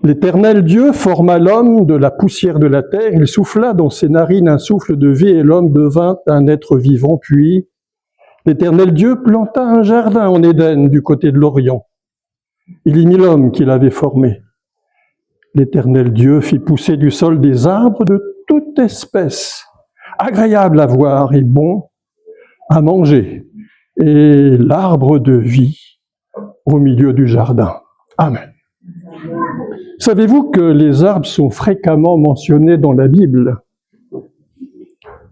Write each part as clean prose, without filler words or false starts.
L'Éternel Dieu forma l'homme de la poussière de la terre, il souffla dans ses narines un souffle de vie et l'homme devint un être vivant. Puis l'Éternel Dieu planta un jardin en Éden du côté de l'Orient. Il y mit l'homme qu'il avait formé. L'Éternel Dieu fit pousser du sol des arbres de toute espèce, agréables à voir et bons à manger, et l'arbre de vie au milieu du jardin. Amen. Savez-vous que les arbres sont fréquemment mentionnés dans la Bible?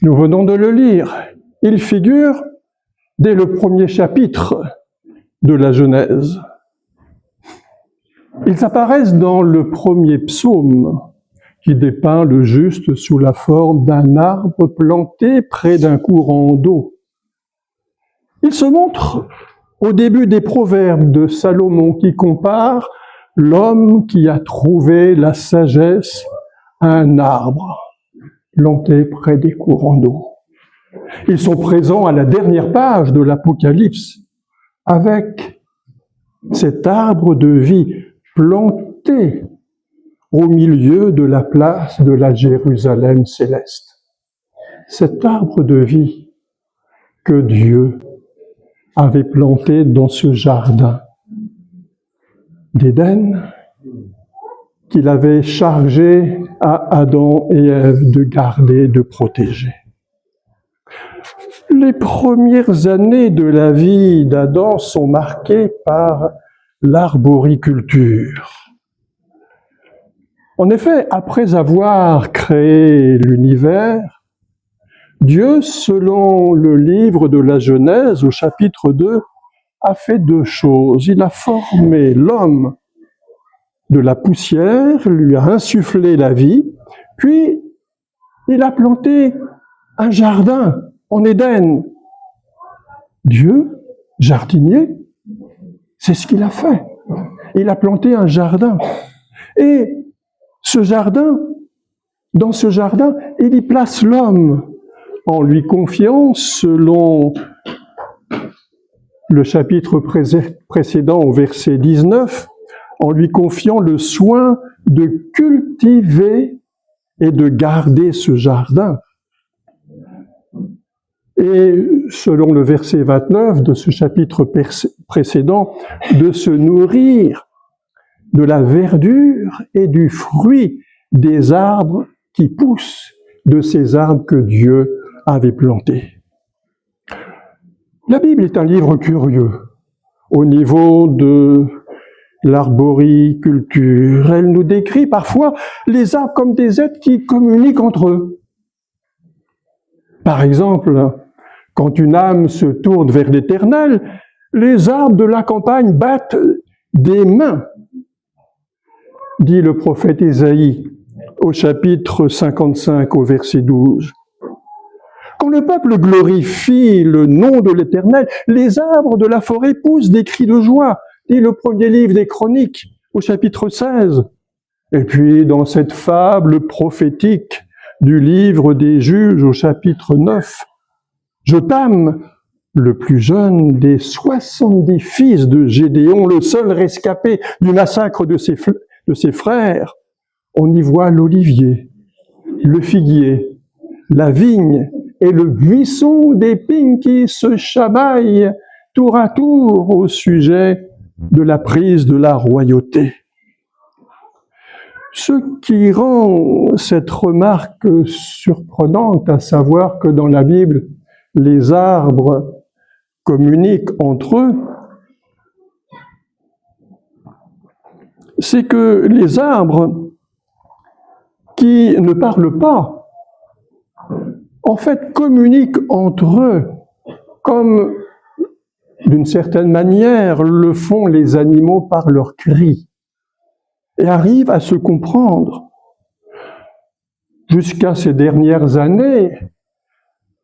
Nous venons de le lire. Ils figurent dès le premier chapitre de la Genèse. Ils apparaissent dans le premier psaume qui dépeint le juste sous la forme d'un arbre planté près d'un courant d'eau. Ils se montrent au début des proverbes de Salomon qui compare l'homme qui a trouvé la sagesse à un arbre planté près des courants d'eau. Ils sont présents à la dernière page de l'Apocalypse avec cet arbre de vie planté au milieu de la place de la Jérusalem céleste. Cet arbre de vie que Dieu avait planté dans ce jardin d'Éden, qu'il avait chargé à Adam et Ève de garder, de protéger. Les premières années de la vie d'Adam sont marquées par l'arboriculture. En effet, après avoir créé l'univers, Dieu, selon le livre de la Genèse, au chapitre 2, a fait deux choses. Il a formé l'homme de la poussière, lui a insufflé la vie, puis il a planté un jardin en Éden. Dieu, jardinier, c'est ce qu'il a fait. Il a planté un jardin. Et ce jardin, dans ce jardin, il y place l'homme en lui confiant, selon le chapitre précédent au verset 19, en lui confiant le soin de cultiver et de garder ce jardin. Et selon le verset 29 de ce chapitre précédent, de se nourrir de la verdure et du fruit des arbres qui poussent, de ces arbres que Dieu avait plantés. La Bible est un livre curieux au niveau de l'arboriculture. Elle nous décrit parfois les arbres comme des êtres qui communiquent entre eux. Par exemple, quand une âme se tourne vers l'Éternel, les arbres de la campagne battent des mains, dit le prophète Ésaïe au chapitre 55 au verset 12. Quand le peuple glorifie le nom de l'Éternel, les arbres de la forêt poussent des cris de joie, dit le premier livre des Chroniques, au chapitre 16. Et puis, dans cette fable prophétique du livre des Juges, au chapitre 9, Jotham, le plus jeune des 70 fils de Gédéon, le seul rescapé du massacre de ses frères, on y voit l'olivier, le figuier, la vigne, et le buisson d'épines qui se chamaillent tour à tour au sujet de la prise de la royauté. Ce qui rend cette remarque surprenante, à savoir que dans la Bible, les arbres communiquent entre eux, c'est que les arbres qui ne parlent pas, en fait, communiquent entre eux, comme, d'une certaine manière, le font les animaux par leurs cris, et arrivent à se comprendre. Jusqu'à ces dernières années,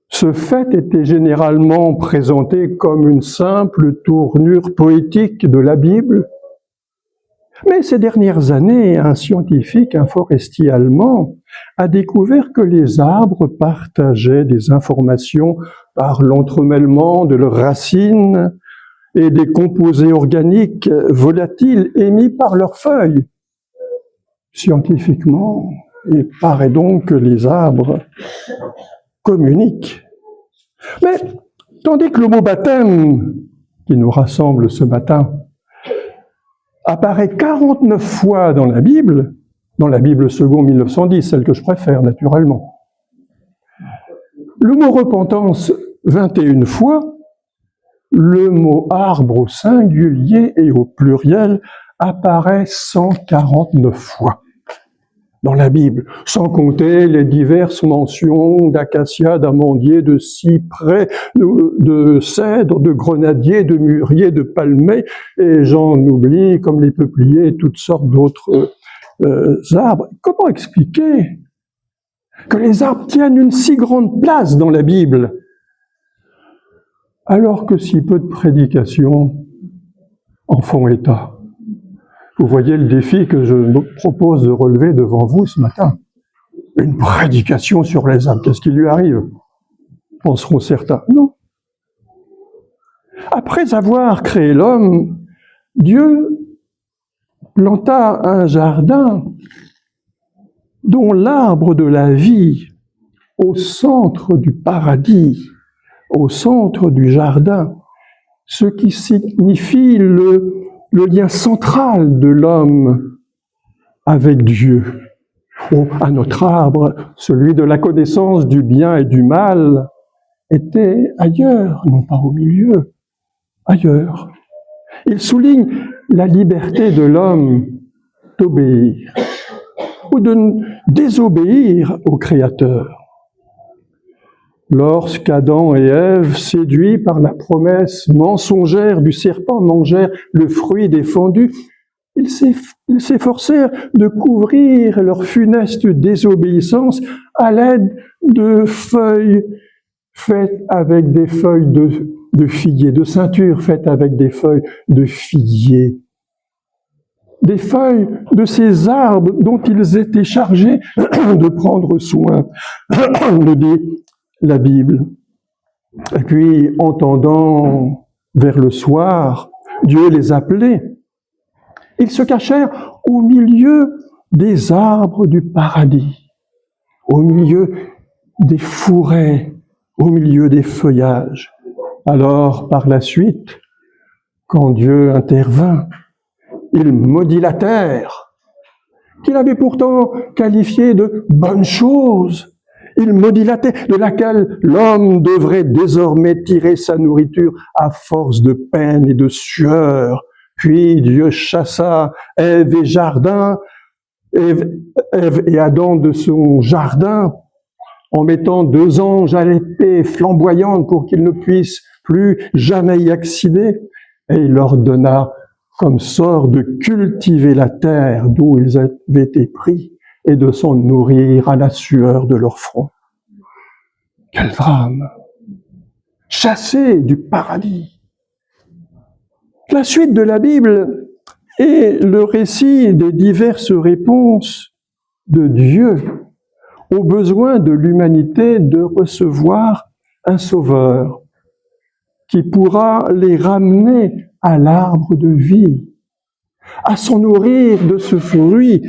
ce fait était généralement présenté comme une simple tournure poétique de la Bible. Mais ces dernières années, un scientifique, un forestier allemand, a découvert que les arbres partageaient des informations par l'entremêlement de leurs racines et des composés organiques volatiles émis par leurs feuilles. Scientifiquement, il paraît donc que les arbres communiquent. Mais tandis que le mot baptême, qui nous rassemble ce matin, apparaît 49 fois dans la Bible seconde 1910, celle que je préfère naturellement. Le mot repentance 21 fois, le mot arbre au singulier et au pluriel apparaît 149 fois dans la Bible, sans compter les diverses mentions d'acacia, d'amandier, de cyprès, de cèdre, de grenadier, de mûrier, de palmier, et j'en oublie, comme les peupliers et toutes sortes d'autres arbres. Comment expliquer que les arbres tiennent une si grande place dans la Bible, alors que si peu de prédications en font état? Vous voyez le défi que je me propose de relever devant vous ce matin. Une prédication sur les arbres, qu'est-ce qui lui arrive? Penseront certains. Non. Après avoir créé l'homme, Dieu planta un jardin dont l'arbre de la vie, au centre du paradis, au centre du jardin, ce qui signifie le lien central de l'homme avec Dieu. Un autre arbre, celui de la connaissance du bien et du mal, était ailleurs, non pas au milieu, ailleurs. Il souligne la liberté de l'homme d'obéir ou de désobéir au Créateur. Lorsqu'Adam et Ève, séduits par la promesse mensongère du serpent, mangèrent le fruit défendu, ils s'efforcèrent de couvrir leur funeste désobéissance à l'aide de feuilles faites avec des feuilles de figuier, de ceintures faites avec des feuilles de figuier. Des feuilles de ces arbres dont ils étaient chargés de prendre soin, nous dit la Bible. Et puis, entendant vers le soir Dieu les appelait, ils se cachèrent au milieu des arbres du paradis, au milieu des fourrés, au milieu des feuillages. Alors, par la suite, quand Dieu intervint, il maudit la terre, qu'il avait pourtant qualifiée de bonne chose. Il maudit la terre de laquelle l'homme devrait désormais tirer sa nourriture à force de peine et de sueur. Puis Dieu chassa Ève et Adam de son jardin en mettant 2 anges à l'épée flamboyante pour qu'ils ne puissent plus jamais y accéder. Et il leur donna comme sort de cultiver la terre d'où ils avaient été pris et de s'en nourrir à la sueur de leur front. Quel drame! Chassés du paradis. La suite de la Bible est le récit des diverses réponses de Dieu aux besoins de l'humanité de recevoir un sauveur qui pourra les ramener à l'arbre de vie, à s'en nourrir de ce fruit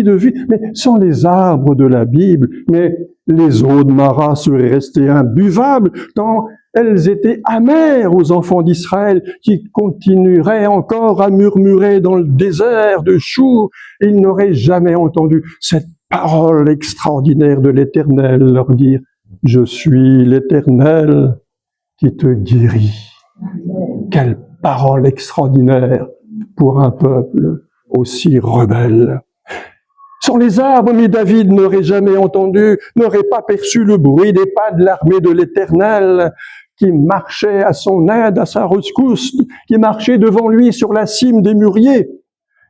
de vie, mais sans les arbres de la Bible. Mais les eaux de Mara seraient restées imbuvables, tant elles étaient amères aux enfants d'Israël, qui continueraient encore à murmurer dans le désert de Chour. Ils n'auraient jamais entendu cette parole extraordinaire de l'Éternel leur dire « Je suis l'Éternel qui te guérit ». Quelle parole extraordinaire pour un peuple aussi rebelle. Sans les arbres, mais David n'aurait jamais entendu, n'aurait pas perçu le bruit des pas de l'armée de l'Éternel qui marchait à son aide, à sa rescousse, qui marchait devant lui sur la cime des mûriers.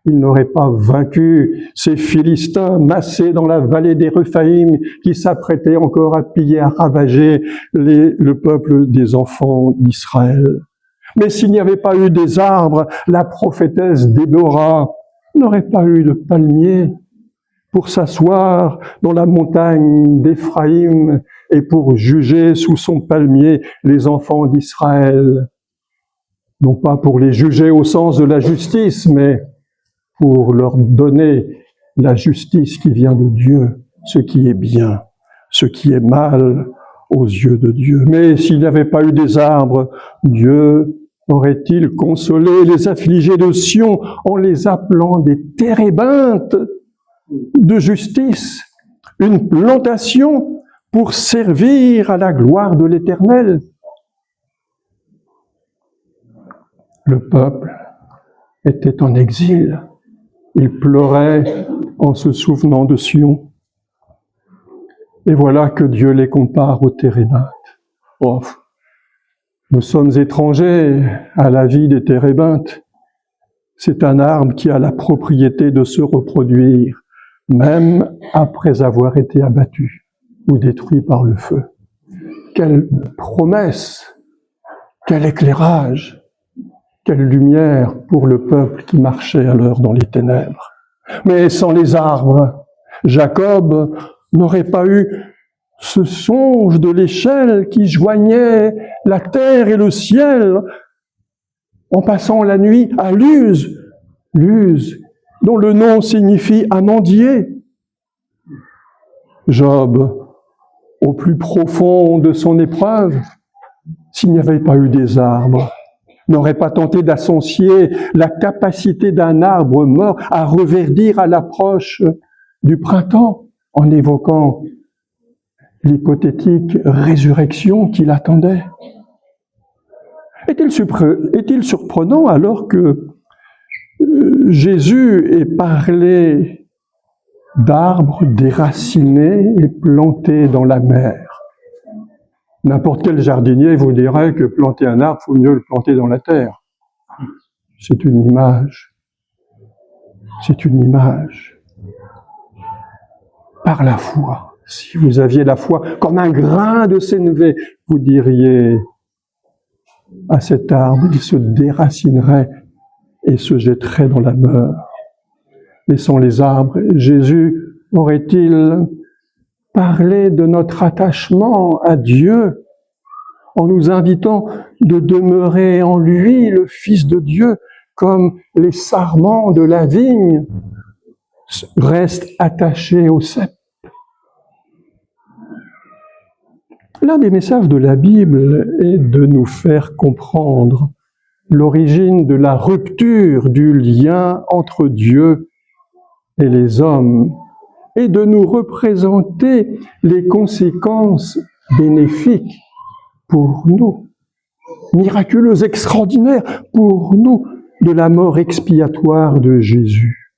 Il n'aurait pas vaincu ces Philistins massés dans la vallée des Rephaïm qui s'apprêtaient encore à piller, à ravager le peuple des enfants d'Israël. Mais s'il n'y avait pas eu des arbres, la prophétesse Déborah n'aurait pas eu de palmier pour s'asseoir dans la montagne d'Éphraïm et pour juger sous son palmier les enfants d'Israël. Non pas pour les juger au sens de la justice, mais pour leur donner la justice qui vient de Dieu, ce qui est bien, ce qui est mal aux yeux de Dieu. Mais s'il n'y avait pas eu des arbres, Dieu aurait-il consolé les affligés de Sion en les appelant des térébinthes de justice, une plantation pour servir à la gloire de l'Éternel? Le peuple était en exil. Il pleurait en se souvenant de Sion. Et voilà que Dieu les compare aux térébinthes. Oh, nous sommes étrangers à la vie des térébinthes. C'est un arbre qui a la propriété de se reproduire, même après avoir été abattu ou détruit par le feu. Quelle promesse, quel éclairage, quelle lumière pour le peuple qui marchait alors dans les ténèbres. Mais sans les arbres, Jacob n'aurait pas eu ce songe de l'échelle qui joignait la terre et le ciel en passant la nuit à Luz, Luz, dont le nom signifie amandier. Job, au plus profond de son épreuve, s'il n'y avait pas eu des arbres, n'aurait pas tenté d'associer la capacité d'un arbre mort à reverdir à l'approche du printemps, en évoquant l'hypothétique résurrection qui l'attendait. Est-il surprenant alors que Jésus ait parlé d'arbres déracinés et plantés dans la mer? N'importe quel jardinier vous dirait que planter un arbre, il faut mieux le planter dans la terre. C'est une image. C'est une image. Par la foi. Si vous aviez la foi comme un grain de sénévé, vous diriez à cet arbre, il se déracinerait et se jetterait dans la mer. Mais sans les arbres, Jésus aurait-il parlé de notre attachement à Dieu en nous invitant de demeurer en lui, le Fils de Dieu, comme les sarments de la vigne restent attachés au cep? L'un des messages de la Bible est de nous faire comprendre l'origine de la rupture du lien entre Dieu et les hommes et de nous représenter les conséquences bénéfiques pour nous, miraculeuses, extraordinaires pour nous, de la mort expiatoire de Jésus.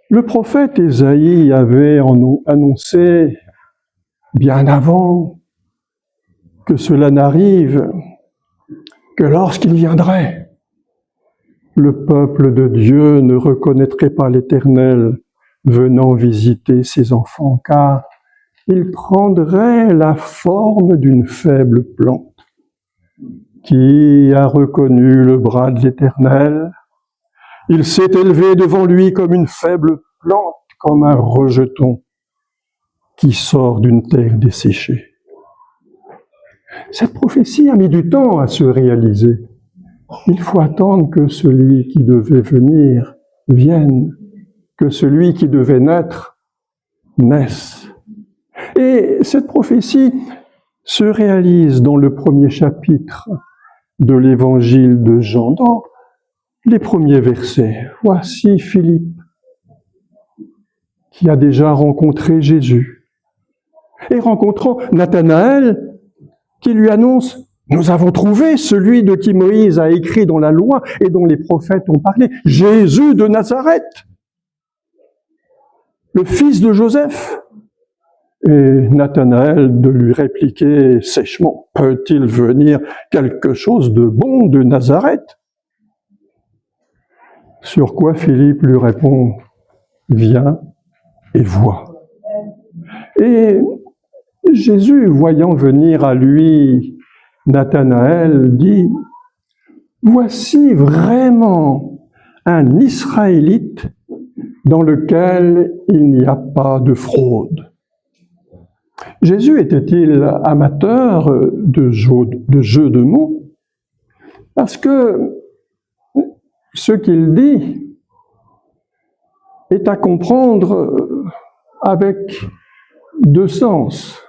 Le prophète Ésaïe avait annoncé bien avant que cela n'arrive, que lorsqu'il viendrait, le peuple de Dieu ne reconnaîtrait pas l'Éternel venant visiter ses enfants, car il prendrait la forme d'une faible plante. Qui a reconnu le bras de l'Éternel? Il s'est élevé devant lui comme une faible plante, comme un rejeton qui sort d'une terre desséchée. Cette prophétie a mis du temps à se réaliser. Il faut attendre que celui qui devait venir vienne, que celui qui devait naître naisse. Et cette prophétie se réalise dans le premier chapitre de l'évangile de Jean, dans les premiers versets. Voici Philippe, qui a déjà rencontré Jésus. Et rencontrant Nathanaël, qui lui annonce « Nous avons trouvé celui de qui Moïse a écrit dans la loi et dont les prophètes ont parlé, Jésus de Nazareth, le fils de Joseph. » Et Nathanaël de lui répliquer sèchement « Peut-il venir quelque chose de bon de Nazareth ?» Sur quoi Philippe lui répond « Viens et vois. » Et Jésus, voyant venir à lui Nathanaël, dit « Voici vraiment un Israélite dans lequel il n'y a pas de fraude. » Jésus était-il amateur de jeux de mots? Parce que ce qu'il dit est à comprendre avec deux sens.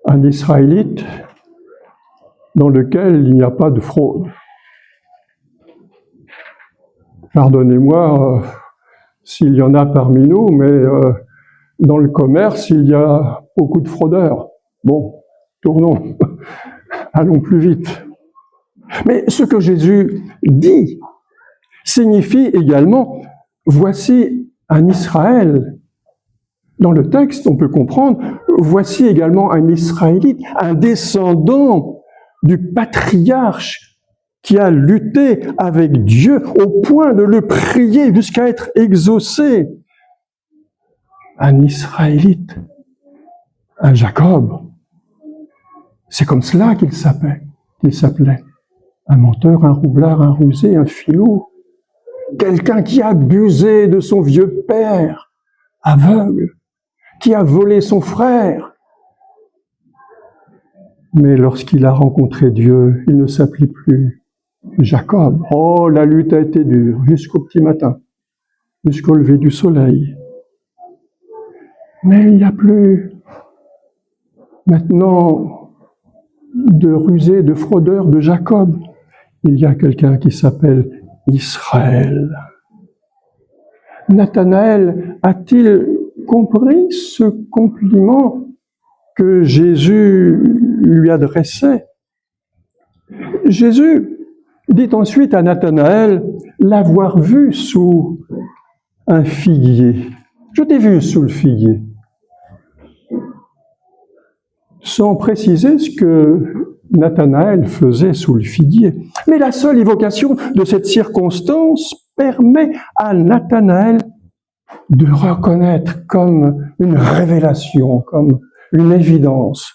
Un Israélite dans lequel il n'y a pas de fraude. Pardonnez-moi s'il y en a parmi nous, mais dans le commerce, il y a beaucoup de fraudeurs. Bon, tournons, allons plus vite. Mais ce que Jésus dit signifie également, voici un Israël. Dans le texte, on peut comprendre, voici également un Israélite, un descendant du patriarche qui a lutté avec Dieu au point de le prier jusqu'à être exaucé. Un Israélite, un Jacob. C'est comme cela qu'il s'appelait. Un menteur, un roublard, un rusé, un filou. Quelqu'un qui a abusé de son vieux père, aveugle, qui a volé son frère. Mais lorsqu'il a rencontré Dieu, il ne s'appelait plus Jacob. Oh, la lutte a été dure, jusqu'au petit matin, jusqu'au lever du soleil. Mais il n'y a plus maintenant de rusés, de fraudeurs, de Jacob. Il y a quelqu'un qui s'appelle Israël. Nathanaël a-t-il compris ce compliment que Jésus lui adressait? Jésus dit ensuite à Nathanaël l'avoir vu sous un figuier. Je t'ai vu sous le figuier. Sans préciser ce que Nathanaël faisait sous le figuier. Mais la seule évocation de cette circonstance permet à Nathanaël de reconnaître comme une révélation, comme une évidence,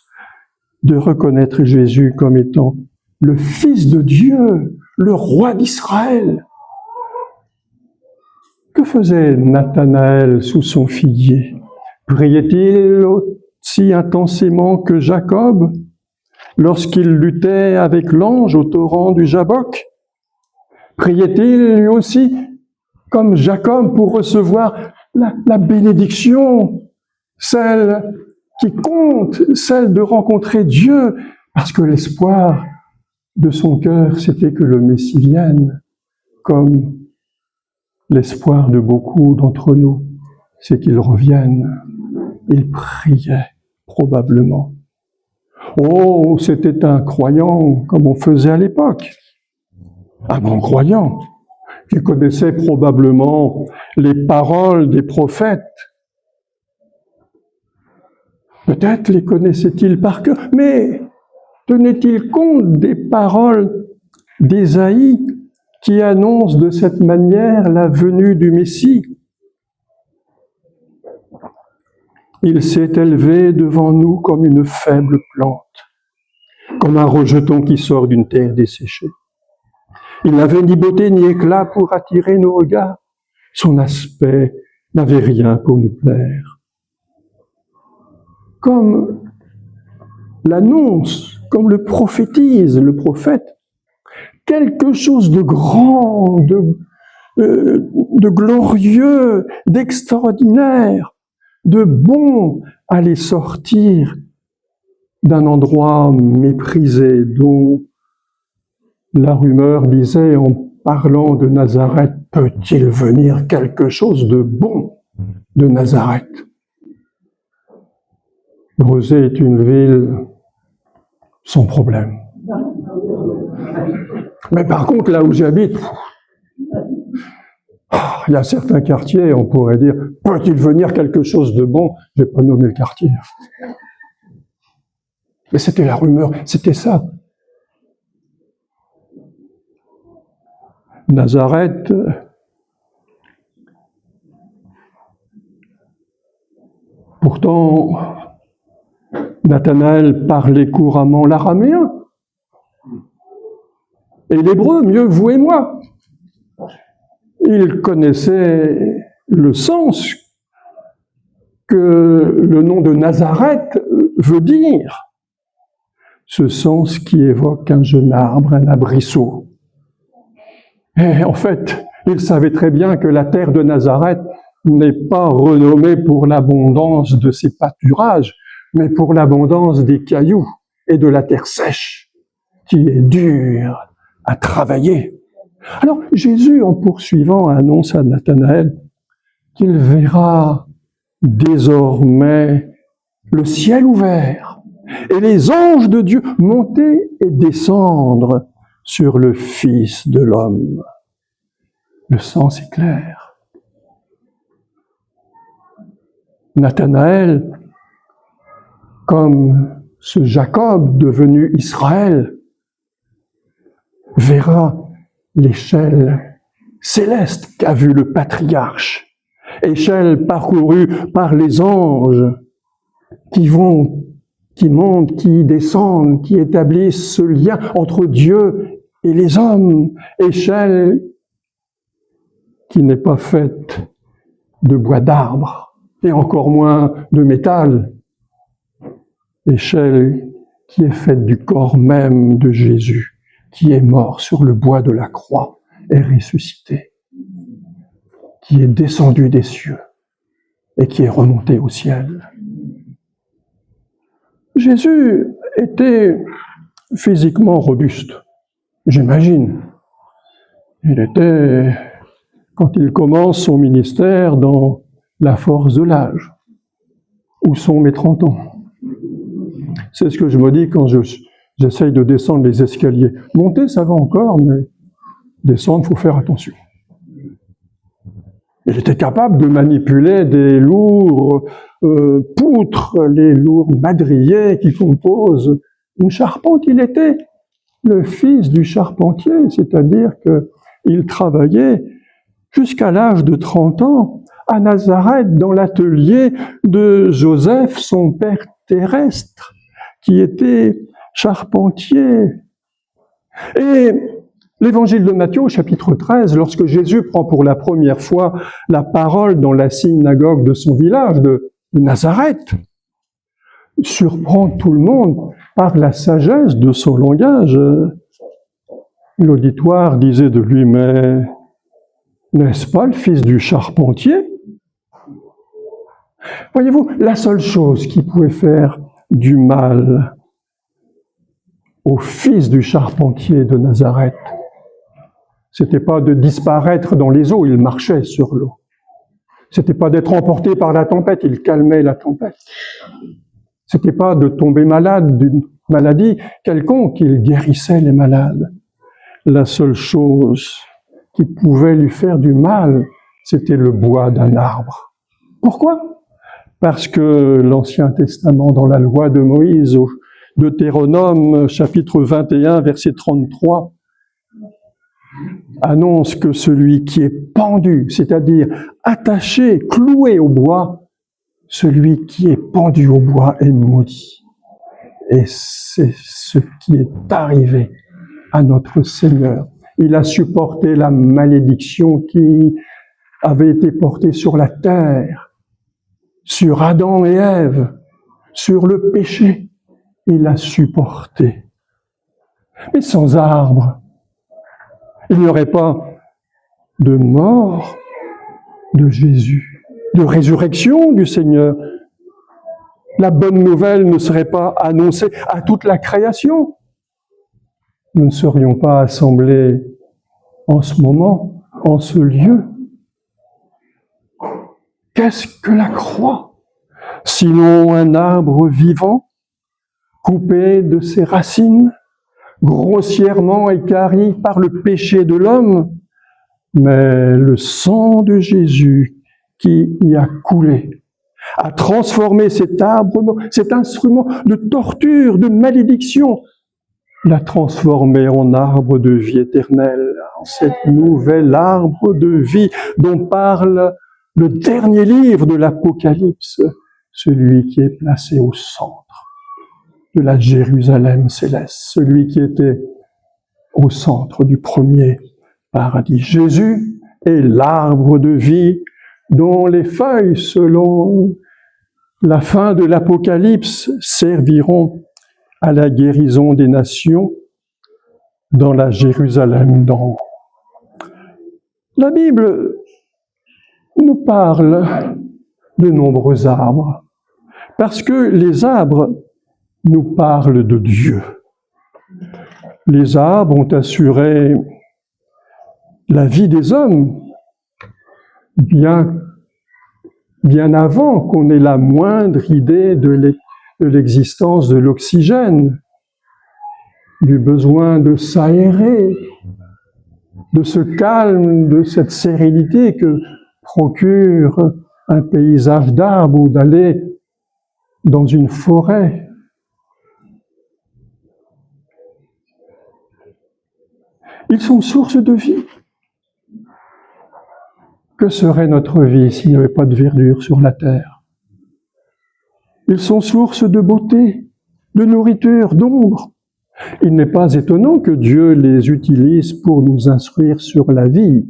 de reconnaître Jésus comme étant le Fils de Dieu, le roi d'Israël. Que faisait Nathanaël sous son figuier? Priait-il aussi intensément que Jacob lorsqu'il luttait avec l'ange au torrent du Jabbok? Priait-il lui aussi comme Jacob pour recevoir la bénédiction, celle qui compte, celle de rencontrer Dieu, parce que l'espoir de son cœur, c'était que le Messie vienne, comme l'espoir de beaucoup d'entre nous, c'est qu'il revienne. Il priait probablement. Oh, c'était un croyant comme on faisait à l'époque. Un bon croyant qui connaissait probablement les paroles des prophètes. Peut-être les connaissait-il par cœur, mais tenait-il compte des paroles d'Ésaïe qui annoncent de cette manière la venue du Messie? Il s'est élevé devant nous comme une faible plante, comme un rejeton qui sort d'une terre desséchée. Il n'avait ni beauté ni éclat pour attirer nos regards. Son aspect n'avait rien pour nous plaire. Comme l'annonce, comme le prophétise le prophète, quelque chose de grand, de glorieux, d'extraordinaire, de bon allait sortir d'un endroit méprisé dont la rumeur disait en parlant de Nazareth, peut-il venir quelque chose de bon de Nazareth? Rezé est une ville sans problème. Mais par contre, là où j'habite, il y a certains quartiers, on pourrait dire, peut-il venir quelque chose de bon? Je n'ai pas nommé le quartier. Mais c'était la rumeur, c'était ça. Nazareth, pourtant, Nathanaël parlait couramment l'araméen et l'hébreu, mieux que vous et moi. Il connaissait le sens que le nom de Nazareth veut dire. Ce sens qui évoque un jeune arbre, un arbrisseau. Et en fait, Il savait très bien que la terre de Nazareth n'est pas renommée pour l'abondance de ses pâturages, mais pour l'abondance des cailloux et de la terre sèche, qui est dure à travailler. Alors Jésus, en poursuivant, annonce à Nathanaël qu'il verra désormais le ciel ouvert et les anges de Dieu monter et descendre sur le Fils de l'homme. Le sens est clair. Nathanaël, comme ce Jacob devenu Israël, verra l'échelle céleste qu'a vue le patriarche, échelle parcourue par les anges qui montent, qui descendent, qui établissent ce lien entre Dieu et les hommes, échelle qui n'est pas faite de bois d'arbre, et encore moins de métal, échelle qui est faite du corps même de Jésus, qui est mort sur le bois de la croix et ressuscité, qui est descendu des cieux et qui est remonté au ciel. Jésus était physiquement robuste, j'imagine. Il était, quand il commence son ministère, dans la force de l'âge. Où sont mes 30 ans? C'est ce que je me dis quand j'essaye de descendre les escaliers. Monter, ça va encore, mais descendre, il faut faire attention. Il était capable de manipuler des lourds poutres, les lourds madriers qui composent une charpente. Il était le fils du charpentier, c'est-à-dire qu'il travaillait jusqu'à l'âge de 30 ans à Nazareth, dans l'atelier de Joseph, son père terrestre, qui était charpentier. Et l'évangile de Matthieu, au chapitre 13, lorsque Jésus prend pour la première fois la parole dans la synagogue de son village, de Nazareth, surprend tout le monde par la sagesse de son langage. L'auditoire disait de lui, mais n'est-ce pas le fils du charpentier? Voyez-vous, la seule chose qui pouvait faire du mal au fils du charpentier de Nazareth, c'était pas de disparaître dans les eaux, il marchait sur l'eau. C'était pas d'être emporté par la tempête, il calmait la tempête. C'était pas de tomber malade d'une maladie quelconque, il guérissait les malades. La seule chose qui pouvait lui faire du mal, c'était le bois d'un arbre. Pourquoi? Parce que l'Ancien Testament, dans la loi de Moïse, au Deutéronome, chapitre 21, verset 33, annonce que celui qui est pendu, c'est-à-dire attaché, cloué au bois, celui qui est pendu au bois est maudit. Et c'est ce qui est arrivé à notre Seigneur. Il a supporté la malédiction qui avait été portée sur la terre, sur Adam et Ève, sur le péché. Il l'a supporté. Mais sans arbre, il n'y aurait pas de mort de Jésus, de résurrection du Seigneur. La bonne nouvelle ne serait pas annoncée à toute la création. Nous ne serions pas assemblés en ce moment, en ce lieu. Qu'est-ce que la croix? Sinon un arbre vivant, coupé de ses racines, grossièrement équarri par le péché de l'homme, mais le sang de Jésus qui y a coulé a transformé cet arbre, cet instrument de torture, de malédiction, l'a transformé en arbre de vie éternelle, en cet nouvel arbre de vie dont parle le dernier livre de l'Apocalypse, celui qui est placé au centre de la Jérusalem céleste, celui qui était au centre du premier paradis. Jésus est l'arbre de vie dont les feuilles, selon la fin de l'Apocalypse, serviront à la guérison des nations dans la Jérusalem d'en haut. La Bible nous parle de nombreux arbres, parce que les arbres nous parlent de Dieu. Les arbres ont assuré la vie des hommes bien avant qu'on ait la moindre idée de l'existence de l'oxygène, du besoin de s'aérer, de ce calme, de cette sérénité que procure un paysage d'arbres ou d'aller dans une forêt. Ils sont source de vie. Que serait notre vie s'il n'y avait pas de verdure sur la terre? Ils sont source de beauté, de nourriture, d'ombre. Il n'est pas étonnant que Dieu les utilise pour nous instruire sur la vie,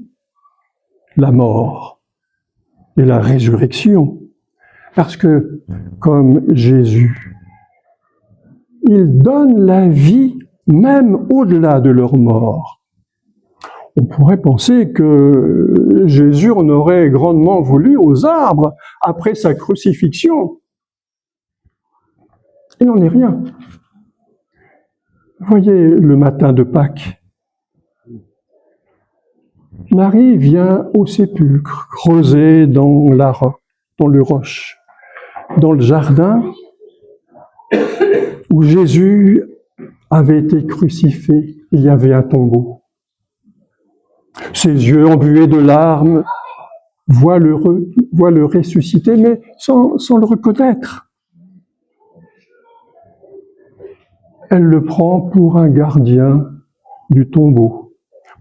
la mort et la résurrection. Parce que, comme Jésus, ils donnent la vie même au-delà de leur mort. On pourrait penser que Jésus en aurait grandement voulu aux arbres après sa crucifixion. Il n'en est rien. Voyez le matin de Pâques. Marie vient au sépulcre, creusé dans le roche, dans le jardin où Jésus avait été crucifié. Il y avait un tombeau. Ses yeux embués de larmes voient le ressusciter, mais sans le reconnaître. Elle le prend pour un gardien du tombeau,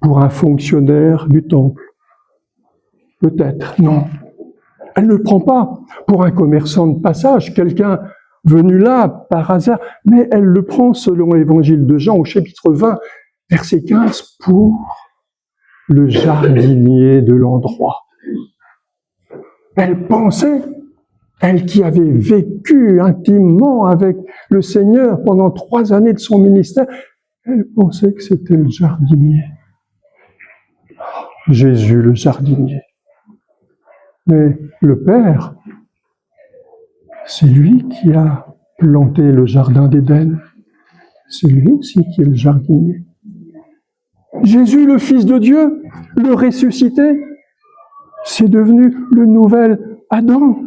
pour un fonctionnaire du temple. Peut-être, non. Elle ne le prend pas pour un commerçant de passage, quelqu'un venu là par hasard, mais elle le prend selon l'évangile de Jean au chapitre 20, verset 15, pour le jardinier de l'endroit. Elle pensait, elle qui avait vécu intimement avec le Seigneur pendant 3 années de son ministère, elle pensait que c'était le jardinier. Jésus, le jardinier. Mais le Père, c'est lui qui a planté le jardin d'Éden. C'est lui aussi qui est le jardinier. Jésus, le Fils de Dieu, le ressuscité, c'est devenu le nouvel Adam,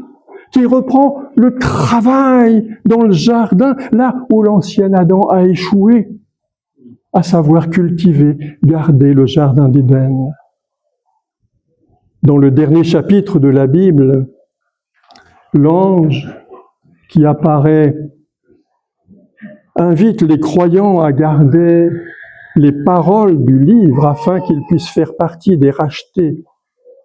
qui reprend le travail dans le jardin, là où l'ancien Adam a échoué, à savoir cultiver, garder le jardin d'Éden. Dans le dernier chapitre de la Bible, l'ange qui apparaît invite les croyants à garder les paroles du livre afin qu'ils puissent faire partie des rachetés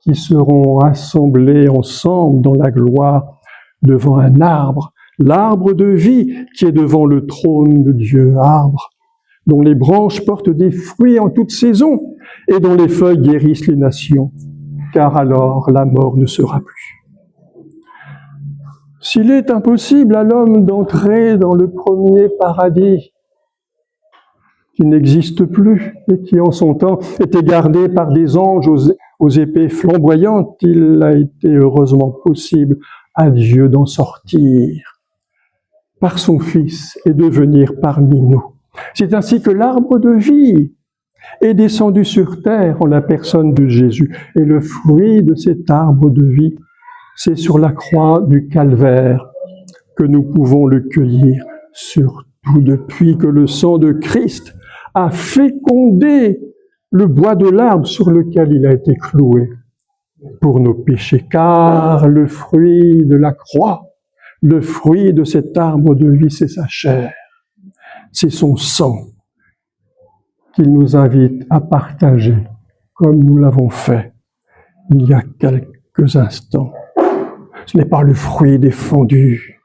qui seront assemblés ensemble dans la gloire devant un arbre, l'arbre de vie qui est devant le trône de Dieu, arbre dont les branches portent des fruits en toute saison et dont les feuilles guérissent les nations, car alors la mort ne sera plus. S'il est impossible à l'homme d'entrer dans le premier paradis, qui n'existe plus et qui en son temps était gardé par des anges aux épées flamboyantes, il a été heureusement possible à Dieu d'en sortir par son Fils et de venir parmi nous. C'est ainsi que l'arbre de vie est descendu sur terre en la personne de Jésus. Et le fruit de cet arbre de vie, c'est sur la croix du calvaire que nous pouvons le cueillir, surtout depuis que le sang de Christ a fécondé le bois de l'arbre sur lequel il a été cloué pour nos péchés. Car le fruit de la croix, le fruit de cet arbre de vie, c'est sa chair, c'est son sang qu'il nous invite à partager, comme nous l'avons fait il y a quelques instants. Ce n'est pas le fruit défendu,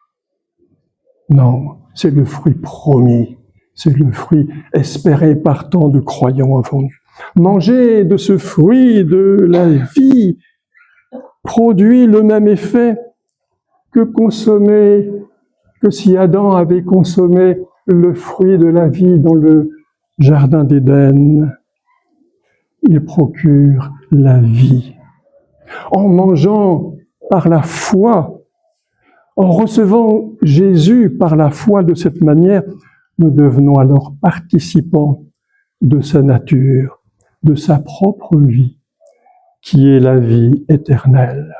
non, c'est le fruit promis. C'est le fruit espéré par tant de croyants avant nous. Manger de ce fruit de la vie produit le même effet que si Adam avait consommé le fruit de la vie dans le jardin d'Éden. il procure la vie. En mangeant par la foi, en recevant Jésus par la foi de cette manière, nous devenons alors participants de sa nature, de sa propre vie, qui est la vie éternelle.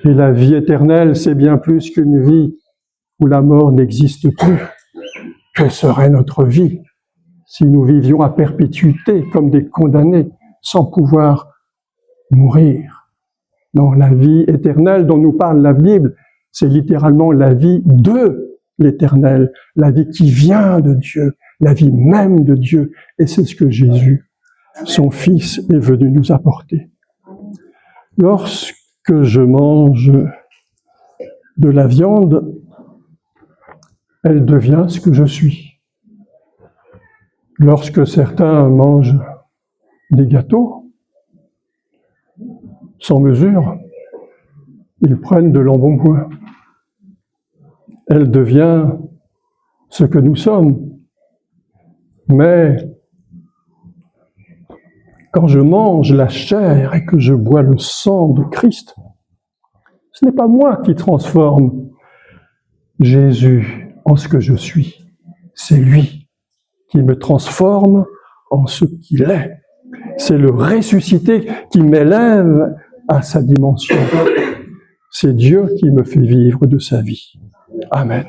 Et la vie éternelle, c'est bien plus qu'une vie où la mort n'existe plus. Que serait notre vie si nous vivions à perpétuité comme des condamnés, sans pouvoir mourir? Non, la vie éternelle dont nous parle la Bible, c'est littéralement la vie de l'éternel, la vie qui vient de Dieu, la vie même de Dieu. Et c'est ce que Jésus, son Fils, est venu nous apporter. Lorsque je mange de la viande, elle devient ce que je suis. Lorsque certains mangent des gâteaux, sans mesure, ils prennent de l'embonpoint. Elle devient ce que nous sommes. Mais quand je mange la chair et que je bois le sang de Christ, ce n'est pas moi qui transforme Jésus en ce que je suis. C'est lui qui me transforme en ce qu'il est. C'est le ressuscité qui m'élève à sa dimension. C'est Dieu qui me fait vivre de sa vie. Amen.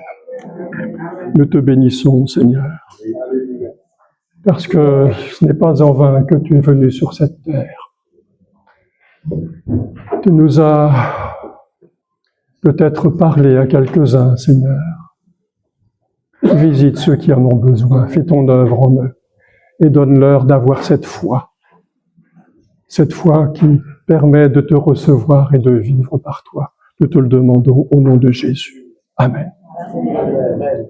Nous te bénissons, Seigneur, parce que ce n'est pas en vain que tu es venu sur cette terre. Tu nous as peut-être parlé à quelques-uns, Seigneur. Visite ceux qui en ont besoin, fais ton œuvre en eux et donne-leur d'avoir cette foi qui permet de te recevoir et de vivre par toi. Nous te le demandons au nom de Jésus. Amen. Amen.